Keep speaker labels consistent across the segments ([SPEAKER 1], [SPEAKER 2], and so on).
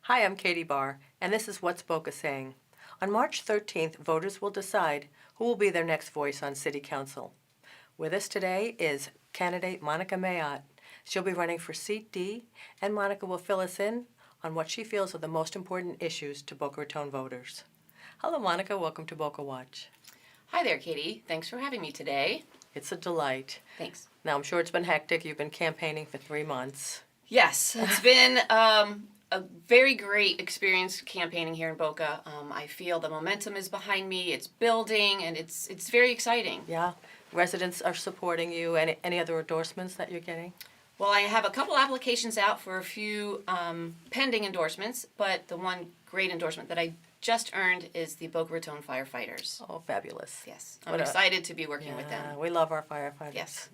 [SPEAKER 1] Hi, I'm Katie Barr, and this is What's Boca Saying. On March 13th, voters will decide who will be their next voice on City Council. With us today is candidate Monica Mayotte. She'll be running for Seat D, and Monica will fill us in on what she feels are the most important issues to Boca Raton voters. Hello, Monica. Welcome to Boca Watch.
[SPEAKER 2] Hi there, Katie. Thanks for having me today.
[SPEAKER 1] It's a delight.
[SPEAKER 2] Thanks.
[SPEAKER 1] Now, I'm sure it's been hectic. You've been campaigning for 3 months.
[SPEAKER 2] Yes, it's been a very great experience campaigning here in Boca. I feel the momentum is behind me. It's building, and it's very exciting.
[SPEAKER 1] Yeah? Residents are supporting you. Any other endorsements that you're getting?
[SPEAKER 2] Well, I have a couple applications out for a few pending endorsements, but the one great endorsement that I just earned is the Boca Raton firefighters.
[SPEAKER 1] Oh, fabulous.
[SPEAKER 2] Yes, I'm excited to be working with them.
[SPEAKER 1] We love our firefighters.
[SPEAKER 2] Yes.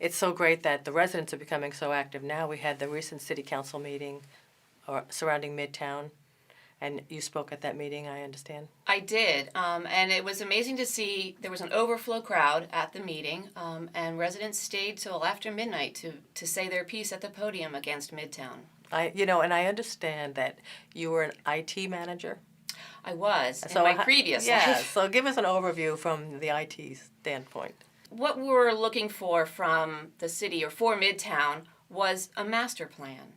[SPEAKER 1] It's so great that the residents are becoming so active now. We had the recent city council meeting surrounding Midtown, and you spoke at that meeting, I understand.
[SPEAKER 2] I did, and it was amazing to see. There was an overflow crowd at the meeting, and residents stayed till after midnight to say their piece at the podium against Midtown.
[SPEAKER 1] And I understand that you were an IT manager.
[SPEAKER 2] I was in my previous life.
[SPEAKER 1] So give us an overview from the IT standpoint.
[SPEAKER 2] What we were looking for from the city or for Midtown was a master plan.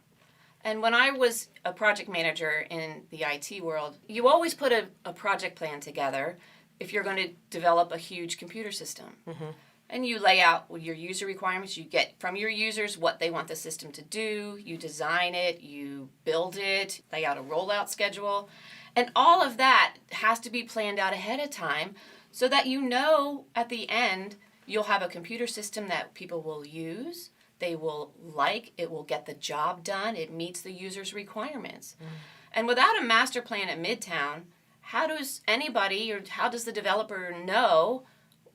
[SPEAKER 2] And when I was a project manager in the IT world, you always put a project plan together if you're going to develop a huge computer system. Mm-hmm. And you lay out your user requirements. You get from your users what they want the system to do. You design it, you build it, lay out a rollout schedule. And all of that has to be planned out ahead of time so that you know at the end you'll have a computer system that people will use, they will like, it will get the job done, it meets the user's requirements. Mm. And without a master plan at Midtown, how does anybody or how does the developer know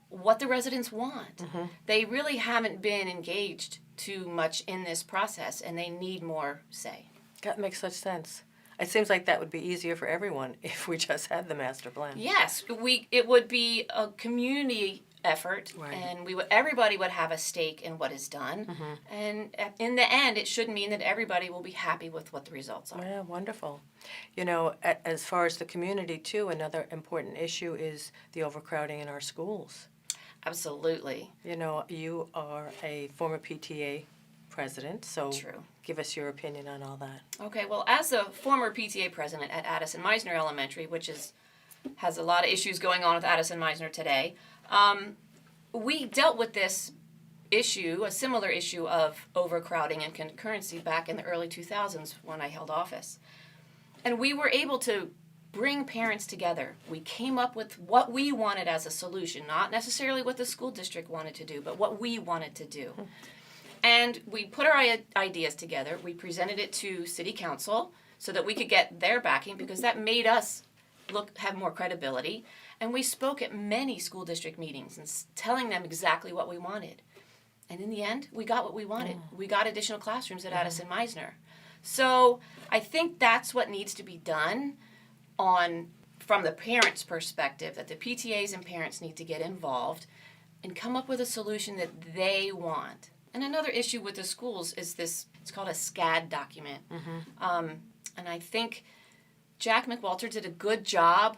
[SPEAKER 2] what the residents want? Mm-hmm. They really haven't been engaged too much in this process, and they need more say.
[SPEAKER 1] That makes such sense. It seems like that would be easier for everyone if we just had the master plan.
[SPEAKER 2] Yes, it would be a community effort, right. And everybody would have a stake in what is done. Mm-hmm. And in the end, it should mean that everybody will be happy with what the results are.
[SPEAKER 1] Yeah, wonderful. As far as the community, too, another important issue is the overcrowding in our schools.
[SPEAKER 2] Absolutely.
[SPEAKER 1] You are a former PTA president, so
[SPEAKER 2] True.
[SPEAKER 1] Give us your opinion on all that.
[SPEAKER 2] Okay, well, as a former PTA president at Addison Meisner Elementary, which has a lot of issues going on with Addison Meisner today, we dealt with this issue, a similar issue of overcrowding and concurrency back in the early 2000s when I held office. And we were able to bring parents together. We came up with what we wanted as a solution, not necessarily what the school district wanted to do, but what we wanted to do. And we put our ideas together. We presented it to City Council so that we could get their backing because that made us have more credibility. And we spoke at many school district meetings and telling them exactly what we wanted. And in the end, we got what we wanted. We got additional classrooms at Addison Meisner. So I think that's what needs to be done from the parents' perspective, that the PTAs and parents need to get involved and come up with a solution that they want. And another issue with the schools is it's called a SCAD document. Mm-hmm. And I think Jack McWalter did a good job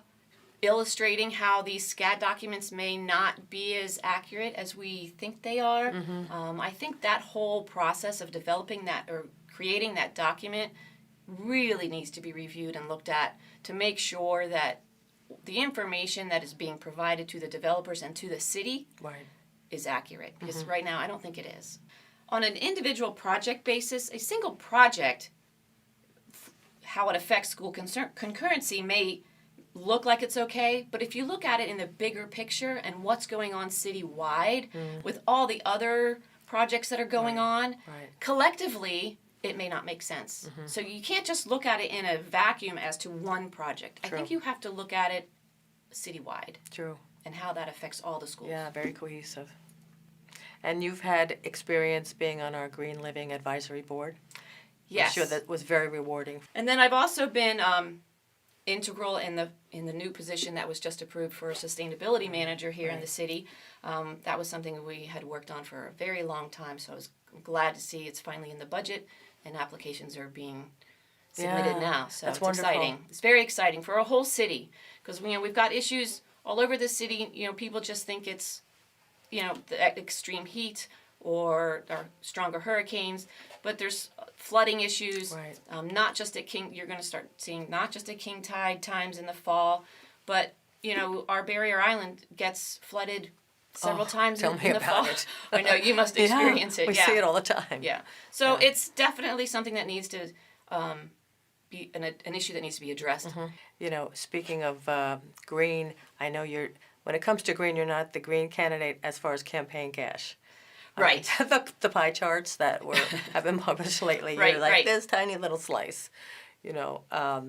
[SPEAKER 2] illustrating how these SCAD documents may not be as accurate as we think they are. Mm-hmm. I think that whole process of developing that or creating that document really needs to be reviewed and looked at to make sure that the information that is being provided to the developers and to the city is accurate. Because right now I don't think it is. On an individual project basis, a single project, how it affects school concurrency may look like it's okay, but if you look at it in the bigger picture and what's going on citywide with all the other projects that are going on, collectively, it may not make sense. Mm-hmm. So you can't just look at it in a vacuum as to one project.
[SPEAKER 1] True.
[SPEAKER 2] I think you have to look at it citywide.
[SPEAKER 1] True.
[SPEAKER 2] And how that affects all the schools.
[SPEAKER 1] Yeah, very cohesive. And you've had experience being on our Green Living Advisory Board?
[SPEAKER 2] Yes.
[SPEAKER 1] I'm sure that was very rewarding.
[SPEAKER 2] And then I've also been integral in the new position that was just approved for a sustainability manager here in the city. That was something we had worked on for a very long time, so I was glad to see it's finally in the budget and applications are being submitted now. So
[SPEAKER 1] that's
[SPEAKER 2] it's
[SPEAKER 1] wonderful.
[SPEAKER 2] exciting. It's very exciting for a whole city because we've got issues all over the city. People just think it's the extreme heat or stronger hurricanes, but there's flooding issues.
[SPEAKER 1] Right.
[SPEAKER 2] Not just at King. You're going to start seeing not just at king tide times in the fall, but our barrier island gets flooded several times
[SPEAKER 1] tell
[SPEAKER 2] in
[SPEAKER 1] me
[SPEAKER 2] the
[SPEAKER 1] about
[SPEAKER 2] fall.
[SPEAKER 1] it.
[SPEAKER 2] I know you must experience it.
[SPEAKER 1] We see it all the time.
[SPEAKER 2] Yeah. So
[SPEAKER 1] Yeah.
[SPEAKER 2] it's definitely something that needs to be an issue that needs to be addressed.
[SPEAKER 1] Speaking of green, I know when it comes to green, you're not the green candidate as far as campaign cash.
[SPEAKER 2] Right.
[SPEAKER 1] The pie charts that have been published lately,
[SPEAKER 2] Right,
[SPEAKER 1] you're like
[SPEAKER 2] right.
[SPEAKER 1] this tiny little slice. How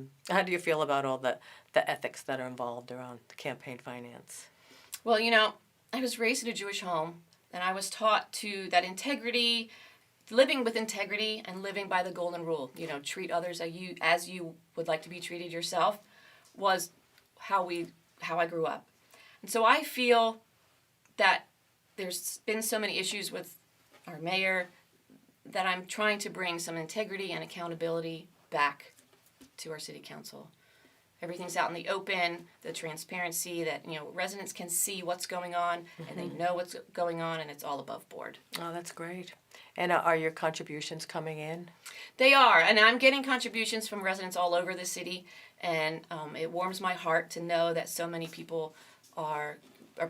[SPEAKER 1] do you feel about all the ethics that are involved around the campaign finance?
[SPEAKER 2] Well, I was raised in a Jewish home, and I was taught that integrity, living with integrity, and living by the golden rule, treat others as you would like to be treated yourself, was how I grew up. And so I feel that there's been so many issues with our mayor that I'm trying to bring some integrity and accountability back to our city council. Everything's out in the open, the transparency that, residents can see what's going on and they know what's going on and it's all above board.
[SPEAKER 1] Oh, that's great. And are your contributions coming in?
[SPEAKER 2] They are, and I'm getting contributions from residents all over the city, and it warms my heart to know that so many people are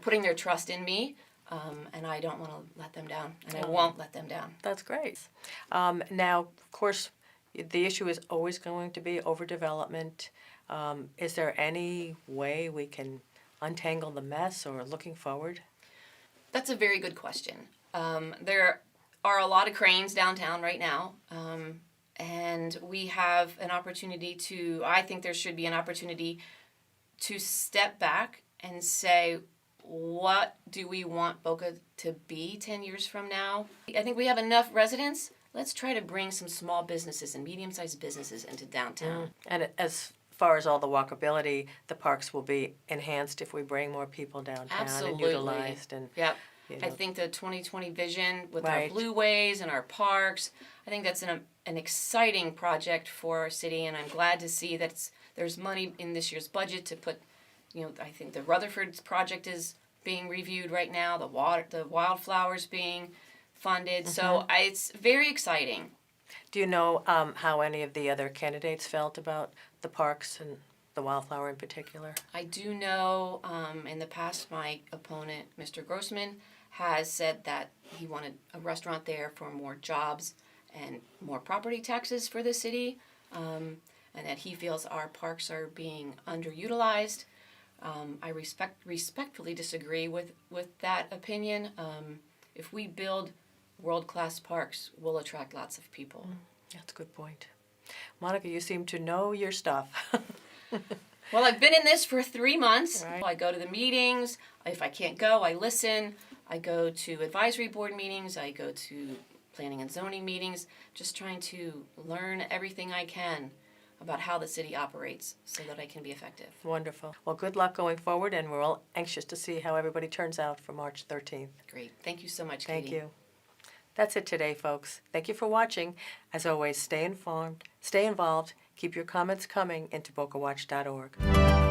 [SPEAKER 2] putting their trust in me, and I don't want to let them down, and I won't let them down.
[SPEAKER 1] That's great. Now, of course, the issue is always going to be overdevelopment. Is there any way we can untangle the mess or looking forward?
[SPEAKER 2] That's a very good question. There are a lot of cranes downtown right now, and we have an opportunity I think there should be an opportunity to step back and say, what do we want Boca to be 10 years from now? I think we have enough residents. Let's try to bring some small businesses and medium-sized businesses into downtown.
[SPEAKER 1] And as far as all the walkability, the parks will be enhanced if we bring more people downtown
[SPEAKER 2] Absolutely.
[SPEAKER 1] and utilized. And
[SPEAKER 2] Yep. I think the 2020 vision with
[SPEAKER 1] Right.
[SPEAKER 2] our blueways and our parks, I think that's an exciting project for our city, and I'm glad to see that there's money in this year's budget to put, I think the Rutherford's project is being reviewed right now, the wildflowers being funded, so it's very exciting.
[SPEAKER 1] do you know how any of the other candidates felt about the parks and the wildflower in particular?
[SPEAKER 2] I do know in the past my opponent, Mr. Grossman, has said that he wanted a restaurant there for more jobs and more property taxes for the city, and that he feels our parks are being underutilized. I respectfully disagree with that opinion. If we build world-class parks, we'll attract lots of people.
[SPEAKER 1] That's a good point. Monica, you seem to know your stuff.
[SPEAKER 2] Well, I've been in this for 3 months.
[SPEAKER 1] Right.
[SPEAKER 2] I go to the meetings. If I can't go, I listen. I go to advisory board meetings. I go to planning and zoning meetings, just trying to learn everything I can about how the city operates so that I can be effective.
[SPEAKER 1] Wonderful. Well, good luck going forward, and we're all anxious to see how everybody turns out for March 13th.
[SPEAKER 2] Great. Thank you so much,
[SPEAKER 1] Thank
[SPEAKER 2] Katie.
[SPEAKER 1] you. That's it today, folks. Thank you for watching. As always, stay informed, stay involved, keep your comments coming into bocawatch.org.